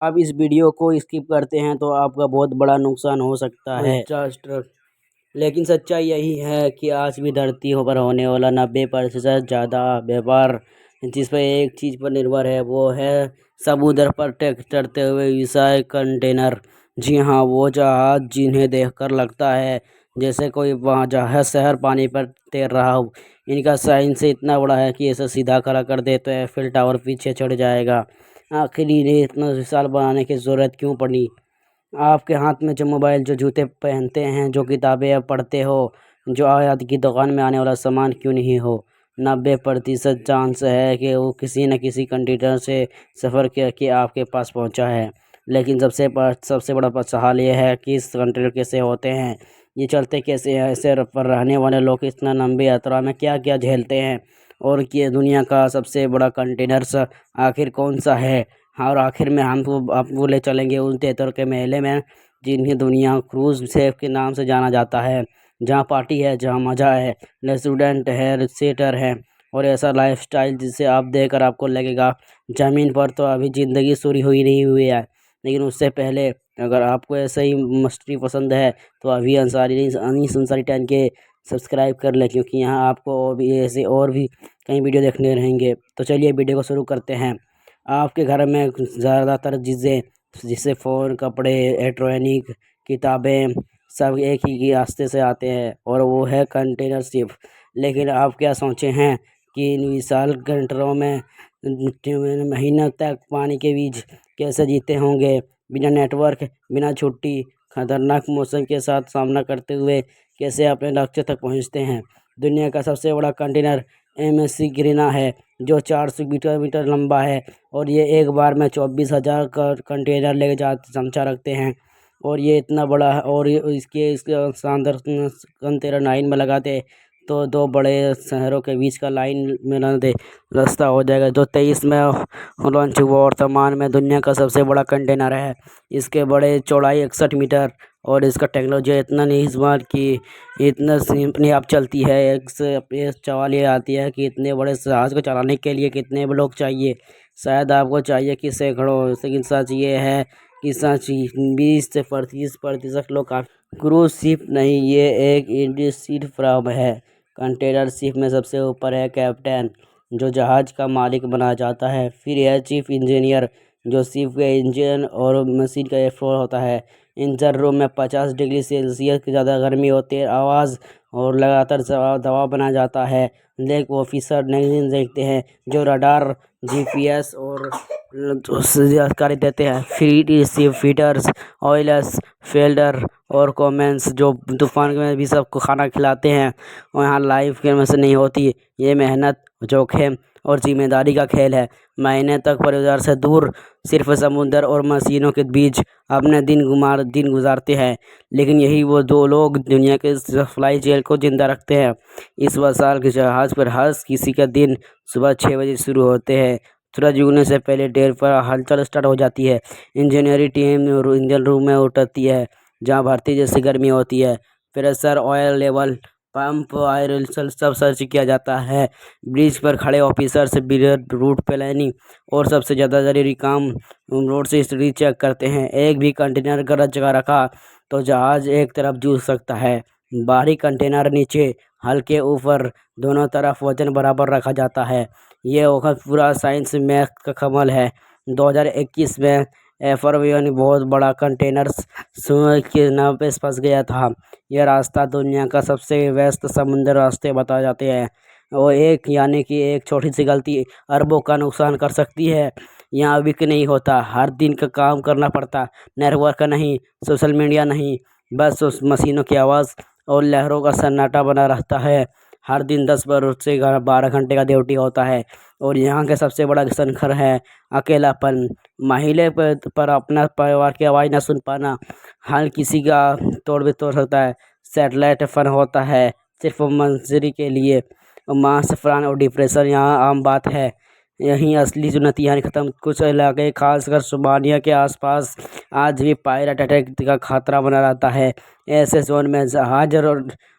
आप इस वीडियो को स्किप करते हैं तो आपका बहुत बड़ा नुकसान हो सकता है। लेकिन सच्चाई यही है कि आज भी धरती पर होने वाला 90% ज़्यादा व्यापार जिस पर एक चीज़ पर निर्भर है वो है समुद्र पर चढ़ते हुए विशाल कंटेनर। जी हाँ, वो जहाज जिन्हें देखकर लगता है जैसे कोई वहाँ जहाज शहर पानी पर तैर रहा हो। इनका साइज इतना बड़ा है कि इसे सीधा खड़ा कर दे तो एफिल टावर पीछे छड़ जाएगा। आखिर इन्हें इतना विशाल बनाने की ज़रूरत क्यों पड़ी? आपके हाथ में जो मोबाइल, जो जूते पहनते हैं, जो किताबें आप पढ़ते हो, जो आयात की दुकान में आने वाला सामान क्यों नहीं हो? 90% चांस है कि वो किसी न किसी कंटेनर से सफ़र करके आपके पास पहुंचा है। लेकिन सबसे बड़ा सवाल ये है कि इस कंटेनर कैसे होते हैं, ये चलते कैसे हैं, ऐसे पर रहने वाले लोग इतना लंबी यात्रा में क्या क्या झेलते हैं, और ये दुनिया का सबसे बड़ा कंटेनर आखिर कौन सा है। और आखिर में आपको ले चलेंगे उन तेतर के मेले में जिन्हें दुनिया क्रूज शेफ के नाम से जाना जाता है, जहाँ पार्टी है, जहाँ मज़ा है, रेस्टोरेंट है, थिएटर है और ऐसा लाइफस्टाइल जिसे आप देखकर आपको लगेगा ज़मीन पर तो अभी ज़िंदगी शुरू हुई नहीं हुई है। लेकिन उससे पहले अगर आपको ऐसे ही मस्ती पसंद है तो अभी अनीस अंसारी 10 के सब्सक्राइब कर लें, क्योंकि यहाँ आपको भी ऐसे और भी कई वीडियो देखने रहेंगे। तो चलिए वीडियो को शुरू करते हैं। आपके घर में ज़्यादातर चीज़ें जैसे फ़ोन, कपड़े, इलेक्ट्रॉनिक, किताबें सब एक ही रास्ते से आते हैं और वो है कंटेनर शिप। लेकिन आप क्या सोचे हैं कि इन विशाल कंटेनरों में महीनों तक पानी के बीच कैसे जीते होंगे, बिना नेटवर्क, बिना छुट्टी, खतरनाक मौसम के साथ सामना करते हुए कैसे अपने लक्ष्य तक पहुंचते हैं। दुनिया का सबसे बड़ा कंटेनर एमएससी ग्रीना है जो 400 मीटर लंबा है और ये एक बार में 24,000 का कंटेनर ले जा क्षमता रखते हैं। और ये इतना बड़ा है और इसके शानदार कंटेनर लाइन में लगाते तो दो बड़े शहरों के बीच का लाइन में दे रास्ता हो जाएगा, जो 23 में लॉन्च हुआ। वर्तमान में दुनिया का सबसे बड़ा कंटेनर है। इसके बड़े चौड़ाई 61 मीटर और इसका टेक्नोलॉजी इतना नहीं स्मार्ट कि इतना अपने आप चलती है। एक सवाल ये आती है कि इतने बड़े जहाज़ को चलाने के लिए कितने लोग चाहिए? शायद आपको चाहिए कि सैकड़ों, लेकिन सच ये है कि 20 से 35% लोग काफ़ी। क्रूज शिप नहीं, ये एक इंडस्ट्री फर्म है। कंटेनर शिप में सबसे ऊपर है कैप्टन, जो जहाज़ का मालिक बना जाता है। फिर है चीफ इंजीनियर, जो शिप के इंजन और मशीन का फ्लोर होता है। इंजन रूम में 50 डिग्री सेल्सियस की ज़्यादा गर्मी होती है, आवाज़ और लगातार दबाव बना जाता है। लेक ऑफिसर नहीं देखते हैं, जो रडार, जीपीएस और जानकारी देते हैं। फीडर्स, ऑयलर्स, फील्डर और कॉमेंस, जो तूफान में भी सबको खाना खिलाते हैं। और यहाँ लाइफ के में से नहीं होती, ये मेहनत, जोखिम और जिम्मेदारी का खेल है। महीने तक परिवार से दूर सिर्फ समुद्र और मशीनों के बीच अपने दिन गुजारते हैं। लेकिन यही वो दो लोग दुनिया के फ्लाई जेल को जिंदा रखते हैं। इस विशाल के जहाज़ पर हर किसी का दिन सुबह 6 बजे शुरू होते हैं। सूरज उगने से पहले डेर पर हलचल स्टार्ट हो जाती है। इंजीनियरिंग टीम इंजन रूम में उतरती है, जहाँ भर्ती जैसी गर्मी होती है। Pressure, oil level, pump, iron सब सर्च किया जाता है। ब्रिज पर खड़े ऑफिसर्स रूट प्लानिंग और सबसे ज़्यादा जरूरी काम रोड से स्थिति चेक करते हैं। एक भी कंटेनर गलत जगह रखा तो जहाज़ एक तरफ जूझ सकता है। बाहरी कंटेनर नीचे, हल्के ऊपर, दोनों तरफ वजन बराबर रखा जाता है। ये वक्त पूरा साइंस में का कमाल है। 2021 में एफरवियन बहुत बड़ा कंटेनर सुएज के नाव पे फंस गया था। यह रास्ता दुनिया का सबसे व्यस्त समुद्र रास्ते बताए जाते हैं। और यानी कि एक छोटी सी गलती अरबों का नुकसान कर सकती है। यहाँ विक नहीं होता, हर दिन का काम करना पड़ता। नेटवर्क नहीं, सोशल मीडिया नहीं, बस उस मशीनों की आवाज़ और लहरों का सन्नाटा बना रहता है। हर दिन 10 से 12 घंटे का ड्यूटी होता है। और यहाँ का सबसे बड़ा संकर है अकेलापन। महिला पर अपना परिवार की आवाज़ न सुन पाना, हर किसी का तोड़ भी तोड़ सकता है। सैटेलाइट फन होता है सिर्फ मंजरी के लिए। मांस फरान और डिप्रेशन यहाँ आम बात है। यहीं असली चुनौती यहाँ खत्म। कुछ इलाके खासकर सोमालिया के आसपास आज भी पायरेट अटैक का खतरा बना रहता है। ऐसे जोन में जहाज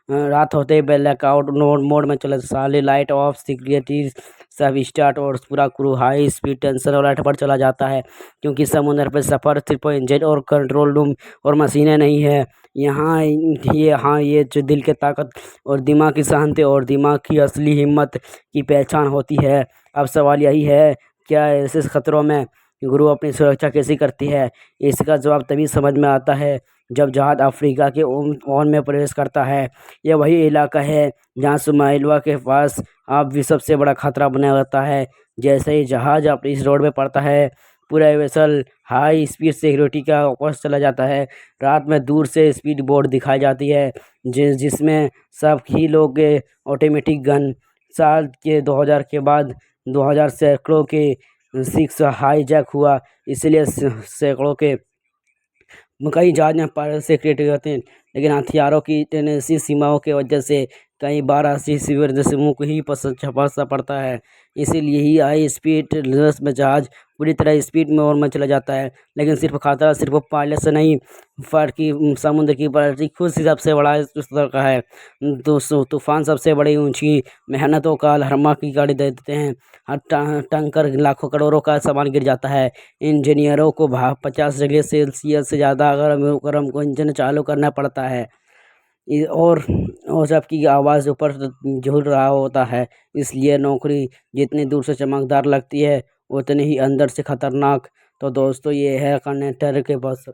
रात होते ही ब्लैकआउट मोड में चले, सारी लाइट ऑफ, सिक्योरिटी सब स्टार्ट और पूरा crew high speed tension alert पर चला जाता है, क्योंकि समुद्र पर सफ़र सिर्फ इंजन और कंट्रोल रूम और मशीनें नहीं है। यहाँ ये जो दिल की ताकत और दिमाग की शांति और दिमाग की असली हिम्मत की पहचान होती है। अब सवाल यही है, क्या ऐसे खतरों में गुरु अपनी सुरक्षा कैसे करती है? इसका जवाब तभी समझ में आता है जब जहाज अफ्रीका के ओन में प्रवेश करता है। यह वही इलाका है जहाँ सुमाइलवा के पास अब भी सबसे बड़ा खतरा बना रहता है। जैसे ही जहाज अपनी इस रोड में पड़ता है, पूरा वेसल हाई स्पीड सिक्योरिटी का वापस चला जाता है। रात में दूर से स्पीड बोर्ड दिखाई जाती है जिसमें सब ही लोग के ऑटोमेटिक गन। साल के 2000 के बाद 2000 सैकड़ों के सिक्स हाईजैक हुआ, इसलिए सैकड़ों के कई जहाज में पायलट से क्रिएट करते हैं, लेकिन हथियारों की टेनेसी सीमाओं की वजह से कई बार ऐसी सिविल समूह को ही छपासा पड़ता है। इसीलिए ही हाई स्पीड रेस में जहाज पूरी तरह स्पीड में और में चला जाता है। लेकिन सिर्फ खतरा सिर्फ पायलट से नहीं, फट की समुद्र की पलटी खुद से सबसे बड़ा इस तरह का है। तूफान सबसे बड़ी ऊंची मेहनतों का हरमा की गाड़ी दे देते हैं। हर टैंकर लाखों करोड़ों का सामान गिर जाता है। इंजीनियरों को 50 डिग्री सेल्सियस से ज़्यादा गर्म को इंजन चालू करना पड़ता है, और सबकी आवाज़ ऊपर झूल रहा होता है। इसलिए नौकरी जितनी दूर से चमकदार लगती है, उतनी ही अंदर से खतरनाक। तो दोस्तों, ये है कंडक्टर के बस